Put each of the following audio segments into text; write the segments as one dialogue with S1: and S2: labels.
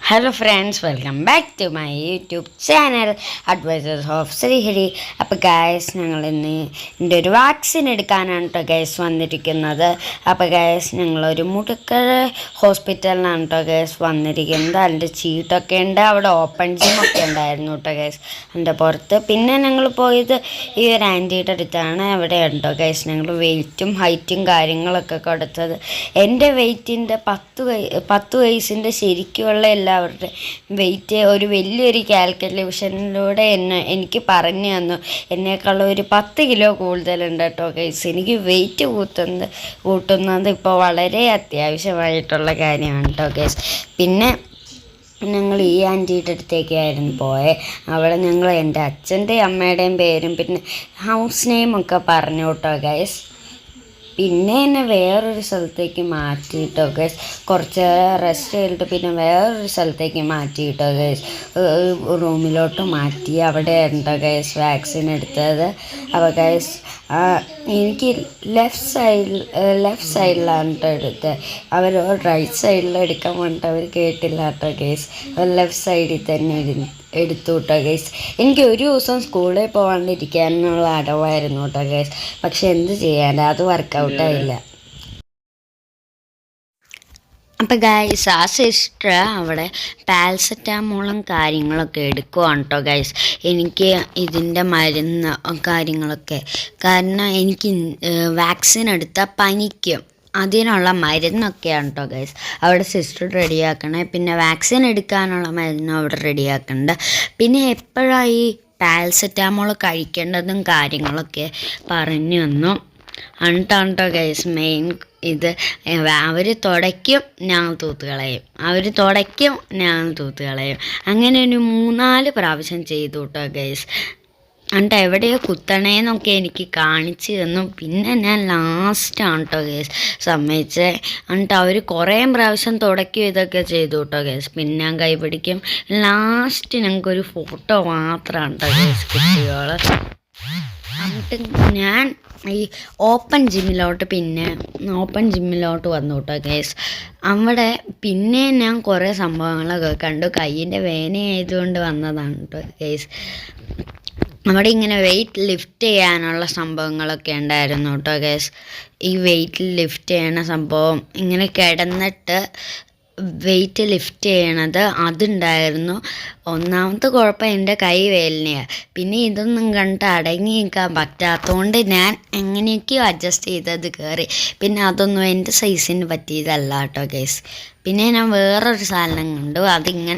S1: Hello friends, welcome back to my YouTube channel advisors of Sreehari. അപ്പോൾ guys, ഞങ്ങൾ ഇന്ന് എൻ്റെ ഒരു വാക്സിൻ എടുക്കാനാണ് കേട്ടോ ഗൈസ് വന്നിരിക്കുന്നത്. അപ്പോൾ ഗൈസ്, ഞങ്ങളൊരു മുടുക്കൽ ഹോസ്പിറ്റലിനാണ് കേട്ടോ ഗൈസ് വന്നിരിക്കുന്നത്. അതിൻ്റെ ചീട്ടൊക്കെ ഉണ്ട്, അവിടെ ഓപ്പൺ ജിമ്മൊക്കെ ഉണ്ടായിരുന്നു കേട്ടോ ഗൈസ് അതിൻ്റെ പുറത്ത്. പിന്നെ ഞങ്ങൾ പോയത് ഈ ഒരു ആൻറ്റിയുടെ അടുത്താണ്. അവിടെ ഉണ്ടോ ഗൈസ് ഞങ്ങൾ വെയിറ്റും ഹൈറ്റും കാര്യങ്ങളൊക്കെ കൊടുത്തത്. എൻ്റെ വെയിറ്റിൻ്റെ 10 വയസ്സിൻ്റെ ശരിക്കുള്ള എല്ലാവരുടെ വെയിറ്റ് ഒരു വലിയൊരു കാൽക്കുലേഷനിലൂടെ എനിക്ക് പറഞ്ഞു തന്നു. എന്നേക്കാളും ഒരു 10 കിലോ കൂടുതലുണ്ട് കേട്ടോ ഗൈസ്. എനിക്ക് വെയിറ്റ് കൂട്ടുന്നത് ഇപ്പോൾ വളരെ അത്യാവശ്യമായിട്ടുള്ള കാര്യമാണ് കേട്ടോ ഗൈസ്. പിന്നെ ഞങ്ങൾ ഈ ആൻറ്റിയുടെ അടുത്തേക്കായിരുന്നു പോയത്. അവിടെ ഞങ്ങൾ എൻ്റെ അച്ഛൻ്റെയും അമ്മയുടെയും പേരും പിന്നെ ഹൗസ് നെയിമൊക്കെ പറഞ്ഞു കേട്ടോ ഗൈസ്. പിന്നെ എന്നെ വേറൊരു സ്ഥലത്തേക്ക് മാറ്റിയിട്ടോ ഗൈസ്. കുറച്ച് റെസ്റ്റ് ചെയ്തിട്ട് പിന്നെ വേറൊരു സ്ഥലത്തേക്ക് മാറ്റിയിട്ടോ ഗൈസ്. റൂമിലോട്ട് മാറ്റി. അവിടെ ഉണ്ടോ ഗൈസ് വാക്സിൻ എടുത്തത്. അപ്പോൾ ഗൈസ്, എനിക്ക് ലെഫ്റ്റ് സൈഡിലാണ് കേട്ടോ എടുത്തത്. അവർ റൈറ്റ് സൈഡിൽ എടുക്കാൻ വേണ്ടിയിട്ട് അവർ കേട്ടില്ല കേട്ടോ ഗൈസ്. ലെഫ്റ്റ് സൈഡിൽ തന്നെ എടുത്തു കേട്ടോ ഗൈസ്. എനിക്ക് ഒരു ദിവസം സ്കൂളിൽ പോകാണ്ടിരിക്കാനുള്ള അടവായിരുന്നു കേട്ടോ ഗൈസ്. പക്ഷെ എന്ത് ചെയ്യാൻ, അത് വർക്കൗട്ടായില്ല. അപ്പം ഗൈസ്, ആ സിസ്റ്റർ അവിടെ പാരസെറ്റാമോളും കാര്യങ്ങളൊക്കെ എടുക്കുവാണ് കേട്ടോ ഗൈസ്. എനിക്ക് ഇതിൻ്റെ മരുന്ന് കാര്യങ്ങളൊക്കെ, കാരണം എനിക്ക് വാക്സിൻ എടുത്താൽ പനിക്കും. അതിനുള്ള മരുന്നൊക്കെയാണ് കേട്ടോ ഗൈസ് അവിടെ സിസ്റ്റർ റെഡിയാക്കണേ. പിന്നെ വാക്സിൻ എടുക്കാനുള്ള മരുന്നും അവിടെ റെഡിയാക്കുന്നുണ്ട്. പിന്നെ എപ്പോഴാണ് ഈ പാരസെറ്റാമോൾ കഴിക്കേണ്ടതും കാര്യങ്ങളൊക്കെ പറഞ്ഞു തന്നു. എന്നിട്ടാണ് കേട്ടോ ഗൈസ് മെയിൻ ഇത്. അവർ തുടയ്ക്കും, ഞാൻ തൂത്ത് കളയും. അങ്ങനെ ഒരു 3-4 പ്രാവശ്യം ചെയ്തു കേട്ടോ ഗൈസ്. എന്നിട്ട് എവിടെയോ കുത്തണേന്നൊക്കെ എനിക്ക് കാണിച്ചു തന്നു. പിന്നെ ഞാൻ ലാസ്റ്റാണ് കേട്ടോ ഗൈസ് സമ്മതിച്ചത്. എന്നിട്ട് അവർ കുറേ പ്രാവശ്യം തുടയ്ക്കും ഇതൊക്കെ ചെയ്തു കേട്ടോ ഗൈസ്. പിന്നെ ഞാൻ കൈപിടിക്കും. ലാസ്റ്റ് ഞങ്ങൾക്കൊരു ഫോട്ടോ മാത്രമാണ് കേട്ടോ ഗൈസ് കുട്ടികൾ. എന്നിട്ട് ഞാൻ ഈ ഓപ്പൺ ജിമ്മിലോട്ട് വന്നു കേട്ടോ ഗൈസ്. അവിടെ പിന്നെ ഞാൻ കുറേ സംഭവങ്ങളൊക്കെ കണ്ടു. കയ്യിൻ്റെ വേദനയായതുകൊണ്ട് വന്നതാണ് കേട്ടോ ഗൈസ്. അവിടെ ഇങ്ങനെ വെയിറ്റ് ലിഫ്റ്റ് ചെയ്യാനുള്ള സംഭവങ്ങളൊക്കെ ഉണ്ടായിരുന്നു കേട്ടോ ഗൈസ്. ഈ വെയിറ്റ് ലിഫ്റ്റ് ചെയ്യണ സംഭവം, ഇങ്ങനെ കിടന്നിട്ട് വെയിറ്റ് ലിഫ്റ്റ് ചെയ്യണത് അതുണ്ടായിരുന്നു. ഒന്നാമത്തെ കുഴപ്പം എൻ്റെ കൈ വേദനയാണ്. പിന്നെ ഇതൊന്നും കണ്ടിട്ട് അടങ്ങി നിൽക്കാൻ പറ്റാത്തതുകൊണ്ട് ഞാൻ എങ്ങനെയൊക്കെയോ അഡ്ജസ്റ്റ് ചെയ്തത് കയറി. പിന്നെ അതൊന്നും എൻ്റെ സൈസിന് പറ്റിയതല്ല കേട്ടോ ഗൈസ്. പിന്നെ ഞാൻ വേറൊരു സാധനം കണ്ടു. അതിങ്ങനെ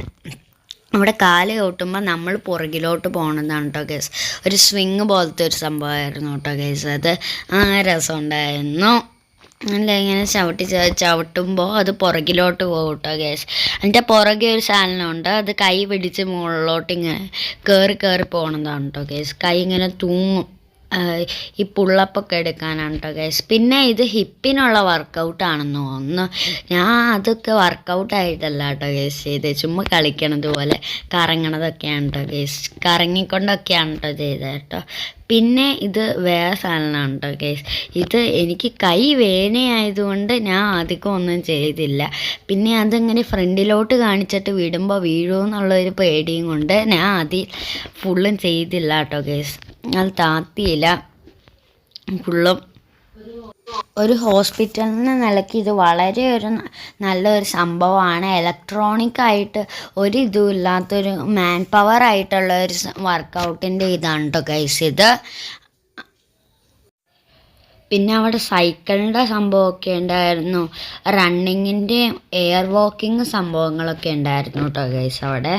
S1: അവിടെ കാല് ചവിട്ടുമ്പോൾ നമ്മൾ പുറകിലോട്ട് പോകണതാണ് കേട്ടോ ഗൈസ്. ഒരു സ്വിങ് പോലത്തെ ഒരു സംഭവമായിരുന്നു കേട്ടോ ഗൈസ്. അത് രസമുണ്ടായിരുന്നു. അല്ല, ഇങ്ങനെ ചവിട്ടുമ്പോൾ അത് പുറകിലോട്ട് പോകും കേട്ടോ ഗൈസ്. അതിൻ്റെ പുറകെ ഒരു സാധനമുണ്ട്, അത് കൈ പിടിച്ച് മുകളിലോട്ട് ഇങ്ങനെ കയറി പോകണതാണ് കേട്ടോ ഗൈസ്. കൈ ഇങ്ങനെ തൂങ്ങും. ഈ പുള്ളപ്പൊക്കെ എടുക്കാനാണ് കേട്ടോ ഗൈസ്. പിന്നെ ഇത് ഹിപ്പിനുള്ള വർക്കൗട്ടാണെന്ന് തോന്നുന്നു. ഞാൻ അതൊക്കെ വർക്കൗട്ടായിട്ടല്ല കേട്ടോ ഗൈസ് ചെയ്ത്, ചുമ്മാ കളിക്കണത് പോലെ കറങ്ങണതൊക്കെയാണ് കേട്ടോ ഗൈസ്. കറങ്ങിക്കൊണ്ടൊക്കെയാണ് കേട്ടോ ചെയ്തത് കേട്ടോ. പിന്നെ ഇത് വേറെ സാധനമാണ് കേട്ടോ ഗൈസ്. ഇത് എനിക്ക് കൈ വേദനയായതുകൊണ്ട് ഞാൻ അധികം ഒന്നും ചെയ്തില്ല. പിന്നെ അതിങ്ങനെ ഫ്രണ്ടിലോട്ട് കാണിച്ചിട്ട് വിടുമ്പോൾ വീഴുമെന്നുള്ളൊരു പേടിയും കൊണ്ട് ഞാൻ ഫുള്ളും ചെയ്തില്ല കേട്ടോ ഗൈസ്. അത് താത്തിയില്ല ഫുള്ളും. ഒരു ഹോസ്പിറ്റലിന് നിലയ്ക്ക് ഇത് വളരെ നല്ലൊരു സംഭവമാണ്. ഇലക്ട്രോണിക്കായിട്ട് ഒരു ഇതും ഇല്ലാത്തൊരു മാൻ പവർ ആയിട്ടുള്ള ഒരു വർക്കൗട്ടിൻ്റെ ഇതാണ് കേട്ടോ ഗൈസ് ഇത്. പിന്നെ അവിടെ സൈക്കിളിൻ്റെ സംഭവമൊക്കെ ഉണ്ടായിരുന്നു. റണ്ണിങ്ങിൻ്റെയും എയർ വാക്കിങ് സംഭവങ്ങളൊക്കെ ഉണ്ടായിരുന്നു കേട്ടോ ഗൈസ് അവിടെ.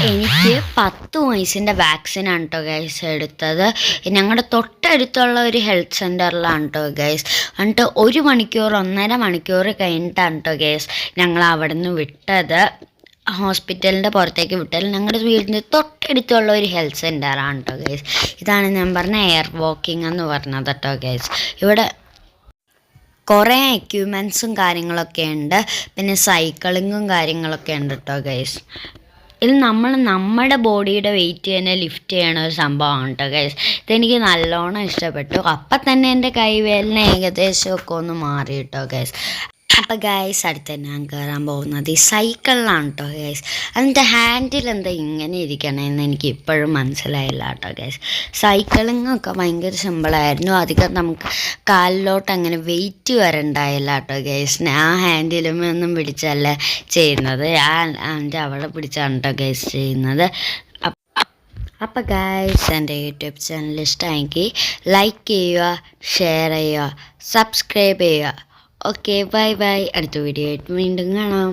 S1: എനിക്ക് 10 വയസ്സിൻ്റെ വാക്സിനാണ് കേട്ടോ ഗൈസ് എടുത്തത്. ഞങ്ങളുടെ തൊട്ടടുത്തുള്ള ഒരു ഹെൽത്ത് സെൻറ്ററിലാണ് കേട്ടോ ഗൈസ്. എന്നിട്ട് 1 മണിക്കൂർ 1.5 മണിക്കൂർ കഴിഞ്ഞിട്ടാണ് കേട്ടോ ഗൈസ് ഞങ്ങൾ അവിടെ നിന്ന് വിട്ടത്. ഹോസ്പിറ്റലിൻ്റെ പുറത്തേക്ക് വിട്ടാൽ ഞങ്ങളുടെ വീടിൻ്റെ തൊട്ടടുത്തുള്ള ഒരു ഹെൽത്ത് സെൻറ്ററാണ് കേട്ടോ ഗൈസ്. ഇതാണ് ഞാൻ പറഞ്ഞ എയർ വാക്കിംഗ് എന്ന് പറഞ്ഞത് കേട്ടോ ഗൈസ്. ഇവിടെ കുറേ എക്യുപ്മെൻറ്റ്സും കാര്യങ്ങളൊക്കെ ഉണ്ട്. പിന്നെ സൈക്ലിങ്ങും കാര്യങ്ങളൊക്കെ ഉണ്ട് കേട്ടോ ഗൈസ്. ഇത് നമ്മുടെ ബോഡിയുടെ വെയിറ്റ് തന്നെ ലിഫ്റ്റ് ചെയ്യണ ഒരു സംഭവമാണ് കേട്ടോ ഗൈസ്. ഇതെനിക്ക് നല്ലോണം ഇഷ്ടപ്പെട്ടു. അപ്പം തന്നെ എൻ്റെ കൈവേദന ഏകദേശമൊക്കെ ഒന്ന് മാറി കേട്ടോ ഗൈസ്. അപ്പോൾ ഗൈസ് അടുത്ത് ഞാൻ കയറാൻ പോകുന്നത് ഈ സൈക്കിളിലാണ് കേട്ടോ ഗൈസ്. അതിൻ്റെ ഹാൻഡിൽ എന്താ ഇങ്ങനെ ഇരിക്കണമെന്ന് എനിക്ക് ഇപ്പോഴും മനസ്സിലായില്ല കേട്ടോ ഗൈസ്. സൈക്ലിങ്ങൊക്കെ ഭയങ്കര സിമ്പിളായിരുന്നു. അധികം നമുക്ക് കാലിലോട്ട് അങ്ങനെ വെയിറ്റ് വരണ്ടായില്ല കേട്ടോ ഗൈസ്. ആ ഹാൻഡിലുമൊന്നും പിടിച്ചല്ല ചെയ്യുന്നത്, അതിൻ്റെ അവിടെ പിടിച്ചാണ് കേട്ടോ ഗൈസ് ചെയ്യുന്നത്. അപ്പോൾ ഗൈസ് എൻ്റെ യൂട്യൂബ് ചാനൽ ഇഷ്ടമെങ്കിൽ ലൈക്ക് ചെയ്യുക, ഷെയർ ചെയ്യുക, സബ്സ്ക്രൈബ് ചെയ്യുക. Okay bye bye. അടുത്ത വീഡിയോ ആയിട്ട് വീണ്ടും കാണാം.